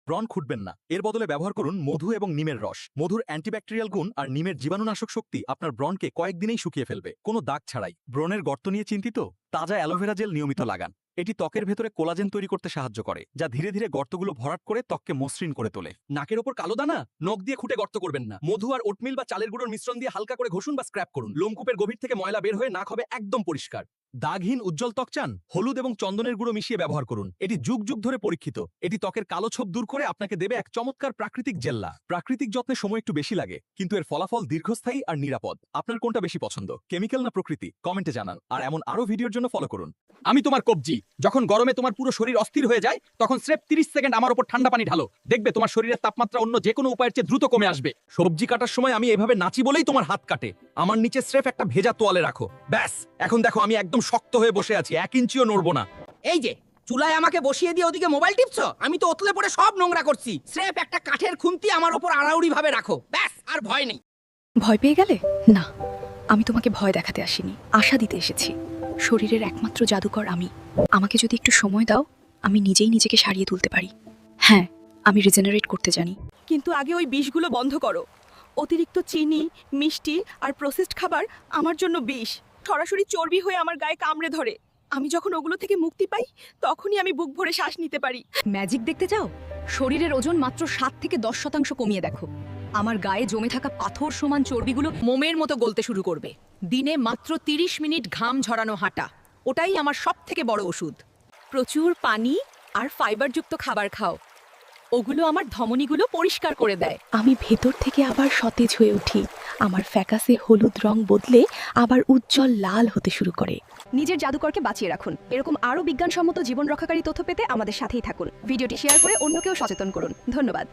ব্রণ খুঁটবেন না। এর বদলে ব্যবহার করুন মধু এবং নিমের রস। মধুর অ্যান্টিব্যাকটেরিয়াল গুণ আর নিমের জীবাণুনাশক শক্তি আপনার ব্রণকে কয়েকদিনেই শুকিয়ে ফেলবে, কোনো দাগ ছাড়াই। ব্রণের গর্ত নিয়ে চিন্তিত? তাজা অ্যালোভেরা জেল নিয়মিত লাগান। এটি ত্বকের ভেতরে কোলাজেন তৈরি করতে সাহায্য করে, যা ধীরে ধীরে গর্তগুলো ভরাট করে ত্বককে মসৃণ করে তোলে। নাকের ওপর কালো দানা? নখ দিয়ে খুঁটে গর্ত করবেন না। মধু আর ওটমিল বা চালের গুঁড়োর মিশ্রণ দিয়ে হালকা করে ঘষুন বা স্ক্র্যাপ করুন। লোমকূপের গভীর থেকে ময়লা বের হয়ে নাক হবে একদম পরিষ্কার। দাগহীন উজ্জ্বল ত্বক চান? হলুদ এবং চন্দনের গুঁড়ো মিশিয়ে ব্যবহার করুন। এটি যুগ যুগ ধরে পরীক্ষিত। এটি ত্বকের কালো ছোপ দূর করে আপনাকে দেবে এক চমৎকার প্রাকৃতিক জেল্লা। প্রাকৃতিক যত্নে সময় একটু বেশি লাগে, কিন্তু এর ফলাফল দীর্ঘস্থায়ী আর নিরাপদ। আপনার কোনটা বেশি পছন্দ, কেমিক্যাল না প্রকৃতি? কমেন্টে জানান। আর এমন আরো ভিডিওর জন্য ফলো করুন। আমি তোমার কবজি। যখন গরমে তোমার পুরো শরীর অস্থির হয়ে যায়, তখন স্রেফ 30 সেকেন্ড আমার উপর ঠান্ডা পানি ঢালো। দেখবে তোমার শরীরের তাপমাত্রা অন্য যে কোনো উপায়ের চেয়ে দ্রুত কমে আসবে। সবজি কাটার সময় আমি এভাবে নাচি বলেই তোমার হাত কাটে। আমার নিচে স্রেফ একটা ভেজা তোয়ালে রাখো, ব্যাস। এখন দেখো আমি একদম শক্ত হয়ে বসে আছি, 1 ইঞ্চিও নড়বো না। এই যে চুলায় আমাকে বসিয়ে দিয়ে ওদিকে মোবাইল টিপছো, আমি তো ওতলে পড়ে সব নোংরা করছি। স্রেফ একটা কাঠের খুন্তি আমার উপর আড়াউড়ি ভাবে রাখো, ব্যাস, আর ভয় নেই। ভয় পেয়ে গেলে? না, আমি তোমাকে ভয় দেখাতে আসিনি, আশা দিতে এসেছি। শরীরের একমাত্র জাদুকর আমি। আমাকে যদি একটু সময় দাও, আমি নিজেই নিজেকে সারিয়ে তুলতে পারি। হ্যাঁ, আমি রিজেনারেট করতে জানি। কিন্তু আগে ওই বিষগুলো বন্ধ করো। অতিরিক্ত চিনি, মিষ্টি আর প্রসেসড খাবার আমার জন্য বিষ। সরাসরি চর্বি হয়ে আমার গায়ে কামড়ে ধরে। আমি যখন ওগুলো থেকে মুক্তি পাই, তখনই আমি বুক ভরে শ্বাস নিতে পারি। ম্যাজিক দেখতে চাও? শরীরের ওজন মাত্র 7 থেকে 10% কমিয়ে দেখো। আমার গায়ে জমে থাকা পাথর সমান চর্বিগুলো মোমের মতো গলতে শুরু করবে। দিনে মাত্র 30 মিনিট ঘাম ঝরানো হাঁটা, ওটাই আমার সবথেকে বড় ওষুধ। প্রচুর পানি আর ফাইবারযুক্ত খাবার খাও, ওগুলো আমার ধমনীগুলো পরিষ্কার করে দেয়। আমি ভেতর থেকে আবার সতেজ হয়ে উঠি। আমার ফ্যাকাসে হলুদ রং বদলে আবার উজ্জ্বল লাল হতে শুরু করে। নিজের জাদুকরকে বাঁচিয়ে রাখুন। এরকম আরও বিজ্ঞানসম্মত জীবন রক্ষাকারী তথ্য পেতে আমাদের সাথেই থাকুন। ভিডিওটি শেয়ার করে অন্যকেও সচেতন করুন। ধন্যবাদ।